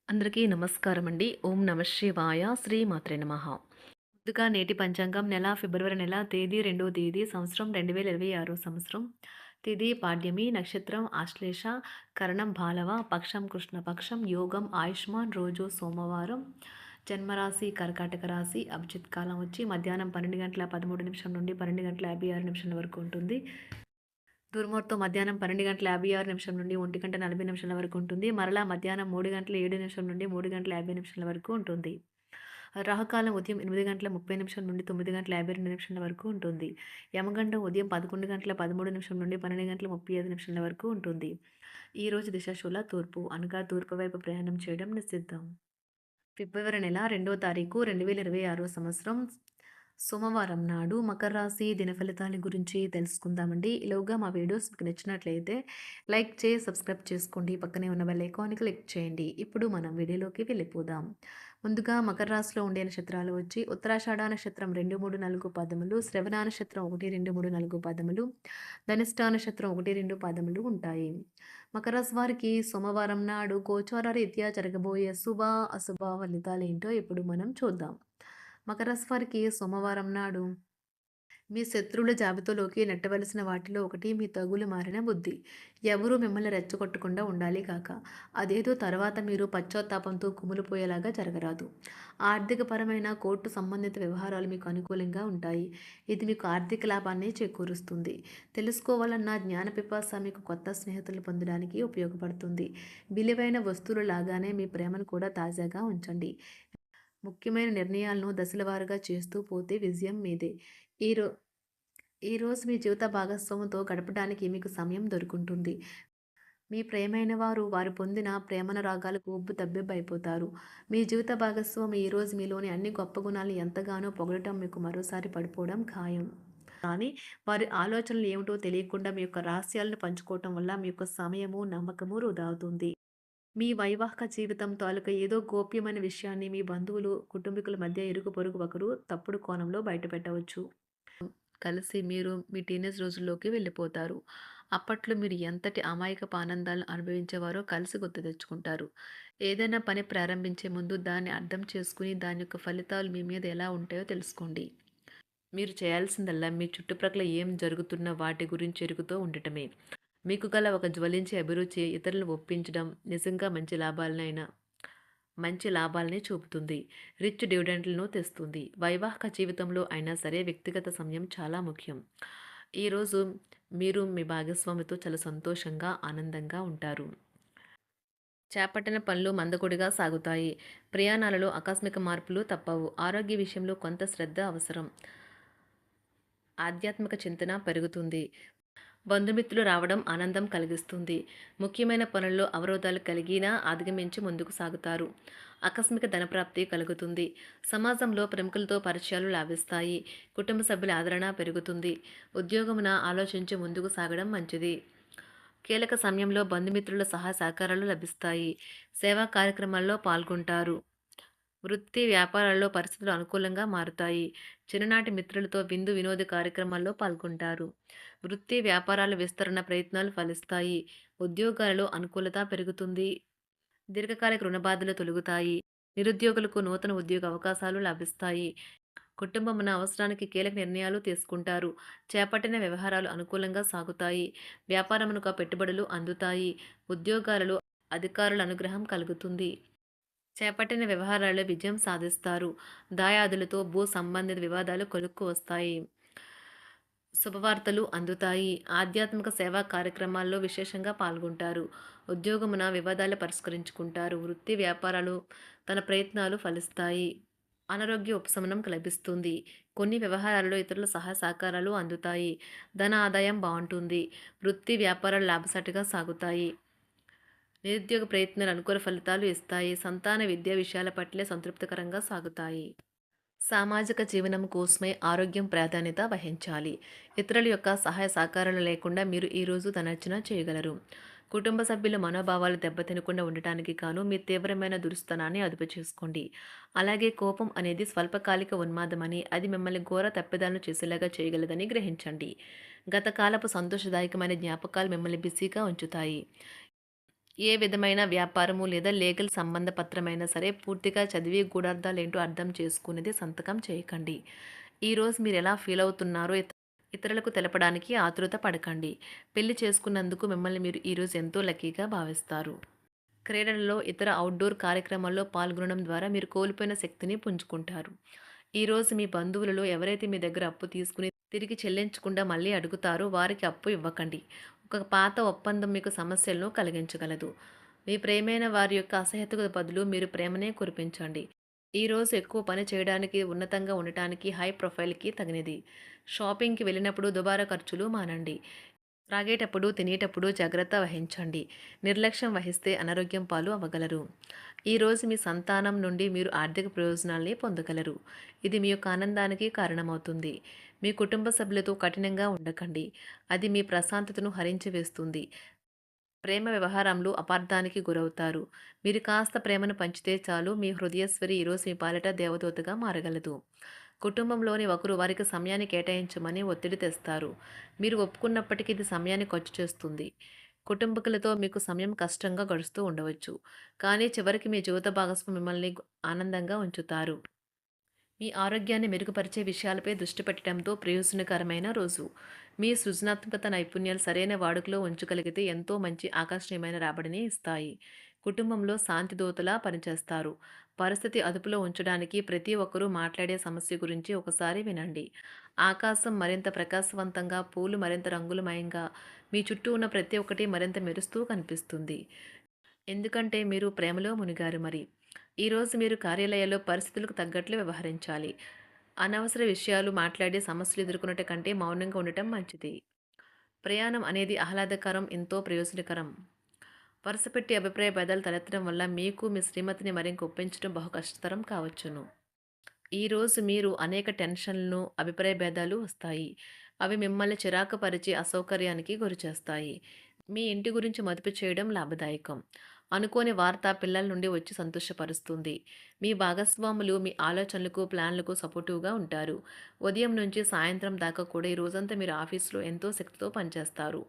అందరికీ నమస్కారం అండి. ఓం నమ శివాయ. శ్రీమాత్రే నమః. ముందుగా నేటి పంచాంగం ఫిబ్రవరి నెల తేదీ 2వ తేదీ సంవత్సరం 2026 సంవత్సరం. తిథి పాడ్యమి, నక్షత్రం ఆశ్లేష, కరణం బాలవ, పక్షం కృష్ణపక్షం, యోగం ఆయుష్మాన్, రోజు సోమవారం, జన్మరాశి కర్కాటక రాశి, అభిజిత్ కాలం వచ్చి మధ్యాహ్నం 12 గంటల 13 నిమిషం నుండి 12 గంటల 56 నిమిషాల వరకు ఉంటుంది. దుర్ముహూర్తం మధ్యాహ్నం 12 గంటల 56 నిమిషం నుండి 1 గంట 40 నిమిషాల వరకు ఉంటుంది. మరలా మధ్యాహ్నం 3 గంటల 7 నిమిషం నుండి 3 గంటల 50 నిమిషాల వరకు ఉంటుంది. రాహుకాలం ఉదయం 8 గంటల 30 నిమిషం నుండి 9 గంటల 52 నిమిషాల వరకు ఉంటుంది. యమగండం ఉదయం 11 గంటల 13 నిమిషం నుండి 12 గంటల 35 నిమిషాల వరకు ఉంటుంది. ఈరోజు దిశాశూల తూర్పు, అనగా తూర్పు వైపు ప్రయాణం చేయడం నిషిద్ధం. ఫిబ్రవరి నెల 2వ తారీఖు 2026 సంవత్సరం సోమవారం నాడు మకర రాశి దినఫలితాల గురించి తెలుసుకుందామండి. ఈలోగా మా వీడియోస్ మీకు నచ్చినట్లయితే లైక్ చేసి సబ్స్క్రైబ్ చేసుకోండి. పక్కనే ఉన్న బెల్ ఐకాన్ని క్లిక్ చేయండి. ఇప్పుడు మనం వీడియోలోకి వెళ్ళిపోదాం. ముందుగా మకర రాశిలో ఉండే నక్షత్రాలు వచ్చి ఉత్తరాషాఢ నక్షత్రం 2, 3, 4 పదములు, శ్రవణ నక్షత్రం 1, 2, 3, 4 పదములు, ధనిష్ట నక్షత్రం 1, 2 పదములు ఉంటాయి. మకర రాశి వారికి సోమవారం నాడు గోచార రీత్యా జరగబోయే శుభ అశుభ ఫలితాలు ఏంటో ఇప్పుడు మనం చూద్దాం. మకర రాశి వారికి సోమవారం నాడు మీ శత్రువుల జాబితాలోకి నెట్టవలసిన వాటిలో ఒకటి మీ తగులు మారిన బుద్ధి. ఎవరూ మిమ్మల్ని రెచ్చగొట్టకుండా ఉండాలి కాక అదేదో తర్వాత మీరు పశ్చాత్తాపంతో కుమిలిపోయేలాగా జరగరాదు. ఆర్థికపరమైన కోర్టు సంబంధిత వ్యవహారాలు మీకు అనుకూలంగా ఉంటాయి. ఇది మీకు ఆర్థిక లాభాన్ని చేకూరుస్తుంది. తెలుసుకోవాలన్న జ్ఞాన పిపాస మీకు కొత్త స్నేహితులు పొందడానికి ఉపయోగపడుతుంది. విలువైన వస్తువులు లాగానే మీ ప్రేమను కూడా తాజాగా ఉంచండి. ముఖ్యమైన నిర్ణయాలను దశలవారీగా చేస్తూ పోతే విజయం మీదే. ఈరో ఈరోజు మీ జీవిత భాగస్వామితో గడపడానికి మీకు సమయం దొరుకుంటుంది. మీ ప్రియమైన వారు పొందిన ప్రేమానురాగాలకు ఉబ్బు తబ్బిబ్బైపోతారు. మీ జీవిత భాగస్వామి ఈరోజు మీలోని అన్ని గొప్ప గుణాలను ఎంతగానో పొగడటం మీకు మరోసారి పడిపోవడం ఖాయం. కానీ వారి ఆలోచనలు ఏమిటో తెలియకుండా మీ యొక్క రహస్యాలను పంచుకోవటం వల్ల మీ యొక్క సమయము, నమ్మకము వృధా అవుతుంది. మీ వైవాహిక జీవితం తాలూకా ఏదో గోప్యమైన విషయాన్ని మీ బంధువులు, కుటుంబీకుల మధ్య ఇరుగు పొరుగు ఒకరు తప్పుడు కోణంలో బయటపెట్టవచ్చు. కలిసి మీరు మీ టీనేజ్ రోజుల్లోకి వెళ్ళిపోతారు. అప్పట్లో మీరు ఎంతటి అమాయకపు ఆనందాలను అనుభవించేవారో కలిసి గుర్తు తెచ్చుకుంటారు. ఏదైనా పని ప్రారంభించే ముందు దాన్ని అర్థం చేసుకుని దాని యొక్క ఫలితాలు మీ మీద ఎలా ఉంటాయో తెలుసుకోండి. మీరు చేయాల్సిందల్లా మీ చుట్టుప్రక్కల ఏం జరుగుతున్న వాటి గురించి ఎరుగుతూ ఉండటమే. మీకు గల ఒక జ్వలించే అభిరుచి ఇతరులను ఒప్పించడం నిజంగా మంచి లాభాలనే చూపుతుంది. రిచ్ డివిడెండ్లను తెస్తుంది. వైవాహిక జీవితంలో అయినా సరే వ్యక్తిగత సమయం చాలా ముఖ్యం. ఈరోజు మీరు మీ భాగస్వామితో చాలా సంతోషంగా, ఆనందంగా ఉంటారు. చేపట్టిన పనులు మందకొడిగా సాగుతాయి. ప్రయాణాలలో ఆకస్మిక మార్పులు తప్పవు. ఆరోగ్య విషయంలో కొంత శ్రద్ధ అవసరం. ఆధ్యాత్మిక చింతన పెరుగుతుంది. బంధుమిత్రులు రావడం ఆనందం కలిగిస్తుంది. ముఖ్యమైన పనుల్లో అవరోధాలు కలిగినా అధిగమించి ముందుకు సాగుతారు. ఆకస్మిక ధనప్రాప్తి కలుగుతుంది. సమాజంలో ప్రముఖులతో పరిచయాలు లాభిస్తాయి. కుటుంబ సభ్యుల ఆదరణ పెరుగుతుంది. ఉద్యోగమున ఆలోచించి ముందుకు సాగడం మంచిది. కీలక సమయంలో బంధుమిత్రుల సహాయ సహకారాలు లభిస్తాయి. సేవా కార్యక్రమాల్లో పాల్గొంటారు. వృత్తి వ్యాపారాల్లో పరిస్థితులు అనుకూలంగా మారుతాయి. చిన్ననాటి మిత్రులతో విందు వినోద కార్యక్రమాల్లో పాల్గొంటారు. వృత్తి వ్యాపారాల విస్తరణ ప్రయత్నాలు ఫలిస్తాయి. ఉద్యోగాలలో అనుకూలత పెరుగుతుంది. దీర్ఘకాలిక రుణబాధలు తొలగుతాయి. నిరుద్యోగులకు నూతన ఉద్యోగ అవకాశాలు లభిస్తాయి. కుటుంబమున అవసరానికి కీలక నిర్ణయాలు తీసుకుంటారు. చేపట్టిన వ్యవహారాలు అనుకూలంగా సాగుతాయి. వ్యాపారమునకు పెట్టుబడులు అందుతాయి. ఉద్యోగాలలో అధికారుల అనుగ్రహం కలుగుతుంది. చేపట్టిన వ్యవహారాల్లో విజయం సాధిస్తారు. దాయాదులతో భూ సంబంధిత వివాదాలు కొలుక్కు వస్తాయి. శుభవార్తలు అందుతాయి. ఆధ్యాత్మిక సేవా కార్యక్రమాల్లో విశేషంగా పాల్గొంటారు. ఉద్యోగమున వివాదాలు పరిష్కరించుకుంటారు. వృత్తి వ్యాపారాలు తన ప్రయత్నాలు ఫలిస్తాయి. అనారోగ్య ఉపశమనం లభిస్తుంది. కొన్ని వ్యవహారాల్లో ఇతరుల సహాయ సహకారాలు అందుతాయి. ధన ఆదాయం బాగుంటుంది. వృత్తి వ్యాపారాలు లాభసాటిగా సాగుతాయి. నిరుద్యోగ ప్రయత్నాలు అనుకూల ఫలితాలు ఇస్తాయి. సంతాన విద్యా విషయాల పట్లే సంతృప్తికరంగా సాగుతాయి. సామాజిక జీవనం కోసమే ఆరోగ్యం ప్రాధాన్యత వహించాలి. ఇతరుల యొక్క సహాయ సహకారాలు లేకుండా మీరు ఈరోజు తనర్చన చేయగలరు. కుటుంబ సభ్యుల మనోభావాలు దెబ్బతినకుండా ఉండటానికి గాను మీ తీవ్రమైన దురుస్తనాన్ని అదుపు చేసుకోండి. అలాగే కోపం అనేది స్వల్పకాలిక ఉన్మాదమని, అది మిమ్మల్ని ఘోర తప్పిదాలను చేసేలాగా చేయగలదని గ్రహించండి. గత కాలపు సంతోషదాయకమైన జ్ఞాపకాలు మిమ్మల్ని బిజీగా ఉంచుతాయి. ఏ విధమైన వ్యాపారము లేదా లీగల్ సంబంధ పత్రమైనా సరే పూర్తిగా చదివి గూఢార్థాలేంటో అర్థం చేసుకునేది సంతకం చేయకండి. ఈరోజు మీరు ఎలా ఫీల్ అవుతున్నారో ఇతరులకు తెలపడానికి ఆతురత పడకండి. పెళ్లి చేసుకున్నందుకు మిమ్మల్ని మీరు ఈరోజు ఎంతో లక్కీగా భావిస్తారు. క్రీడలలో ఇతర అవుట్‌డోర్ కార్యక్రమాల్లో పాల్గొనడం ద్వారా మీరు కోల్పోయిన శక్తిని పుంజుకుంటారు. ఈరోజు మీ బంధువులలో ఎవరైతే మీ దగ్గర అప్పు తీసుకుని తిరిగి చెల్లించకుండా మళ్ళీ అడుగుతారో వారికి అప్పు ఇవ్వకండి. ఒక పాత ఒప్పందం మీకు సమస్యలను కలిగించగలదు. మీ ప్రియమైన వారి యొక్క అసహ్యతకు బదులు మీరు ప్రేమనే కురిపించండి. ఈరోజు ఎక్కువ పని చేయడానికి, ఉన్నతంగా ఉండటానికి, హై ప్రొఫైల్‌కి తగినది. షాపింగ్‌కి వెళ్ళినప్పుడు దుబారా ఖర్చులు మానండి. త్రాగేటప్పుడు, తినేటప్పుడు జాగ్రత్త వహించండి. నిర్లక్ష్యం వహిస్తే అనారోగ్యం పాలు అవ్వగలరు. ఈరోజు మీ సంతానం నుండి మీరు ఆర్థిక ప్రయోజనాల్ని పొందగలరు. ఇది మీ యొక్క ఆనందానికి కారణమవుతుంది. మీ కుటుంబ సభ్యులతో కఠినంగా ఉండకండి. అది మీ ప్రశాంతతను హరించి వేస్తుంది. ప్రేమ వ్యవహారంలో అపార్థానికి గురవుతారు. మీరు కాస్త ప్రేమను పంచితే చాలు మీ హృదయస్వరి ఈరోజు మీ పాలిట దేవదూతగా మారగలదు. కుటుంబంలోని ఒకరు వారికి సమయాన్ని కేటాయించమని ఒత్తిడి తెస్తారు. మీరు ఒప్పుకున్నప్పటికీ ఇది సమయాన్ని ఖర్చు చేస్తుంది. కుటుంబకులతో మీకు సమయం కష్టంగా గడుస్తూ ఉండవచ్చు. కానీ చివరికి మీ జీవిత భాగస్వామి మిమ్మల్ని ఆనందంగా ఉంచుతారు. మీ ఆరోగ్యాన్ని మెరుగుపరిచే విషయాలపై దృష్టి పెట్టడంతో ప్రయోజనకరమైన రోజు. మీ సృజనాత్మకత నైపుణ్యాలు సరైన వాడుకలో ఉంచగలిగితే ఎంతో మంచి ఆకర్షణీయమైన రాబడిని ఇస్తాయి. కుటుంబంలో శాంతి దూతలా పనిచేస్తారు. పరిస్థితి అదుపులో ఉంచడానికి ప్రతి ఒక్కరూ మాట్లాడే సమస్య గురించి ఒకసారి వినండి. ఆకాశం మరింత ప్రకాశవంతంగా, పూలు మరింత రంగులమయంగా, మీ చుట్టూ ఉన్న ప్రతి ఒక్కటి మరింత మెరుస్తూ కనిపిస్తుంది. ఎందుకంటే మీరు ప్రేమలో మునిగారు మరి. ఈరోజు మీరు కార్యాలయాల్లో పరిస్థితులకు తగ్గట్లు వ్యవహరించాలి. అనవసర విషయాలు మాట్లాడి సమస్యలు ఎదుర్కొనట కంటే మౌనంగా ఉండటం మంచిది. ప్రయాణం అనేది ఆహ్లాదకరం, ఎంతో ప్రయోజనకరం. వరుసపెట్టి అభిప్రాయ భేదాలు తలెత్తడం వల్ల మీకు మీ శ్రీమతిని మరింక ఒప్పించడం బహు కష్టతరం కావచ్చును. ఈరోజు మీరు అనేక టెన్షన్లను, అభిప్రాయ భేదాలు వస్తాయి. అవి మిమ్మల్ని చిరాకు పరిచి అసౌకర్యానికి గురిచేస్తాయి. మీ ఇంటి గురించి మదుపు చేయడం లాభదాయకం. అనుకోని వార్త పిల్లల నుండి వచ్చి సంతోషపరుస్తుంది. మీ భాగస్వాములు మీ ఆలోచనలకు, ప్లాన్లకు సపోర్టివ్‌గా ఉంటారు. ఉదయం నుంచి సాయంత్రం దాకా కూడా ఈ రోజంతా మీరు ఆఫీస్‌లో ఎంతో శక్తితో పనిచేస్తారు.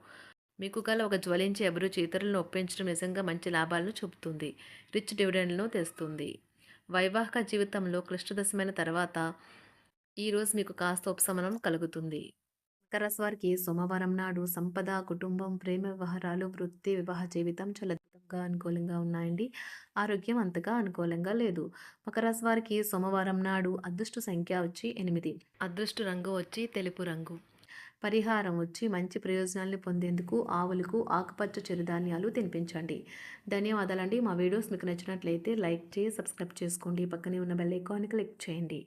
మీకు గల ఒక జ్వలించే అభిరుచి ఇతరులను ఒప్పించడం నిజంగా మంచి లాభాలను చూపుతుంది. రిచ్ డివిడెండ్‌లను తెస్తుంది. వైవాహిక జీవితంలో క్లిష్టదశమైన తర్వాత ఈరోజు మీకు కాస్త ఉపశమనం కలుగుతుంది. మకర రాశి వారికి సోమవారం నాడు సంపద, కుటుంబం, ప్రేమ వ్యవహారాలు, వృత్తి, వివాహ జీవితం చాలా అద్భుతంగా అనుకూలంగా ఉన్నాయండి. ఆరోగ్యం అంతగా అనుకూలంగా లేదు. మకర రాశి వారికి సోమవారం నాడు అదృష్ట సంఖ్య వచ్చి 8. అదృష్ట రంగు వచ్చి తెలుపు రంగు. పరిహారం వచ్చి మంచి ప్రయోజనాలను పొందేందుకు ఆవులకు ఆకుపచ్చ చిరుధాన్యాలు తినిపించండి. ధన్యవాదాలండి. మా వీడియోస్ మీకు నచ్చినట్లయితే లైక్ చేసి సబ్స్క్రైబ్ చేసుకోండి. పక్కనే ఉన్న బెల్ ఐకాన్ని క్లిక్ చేయండి.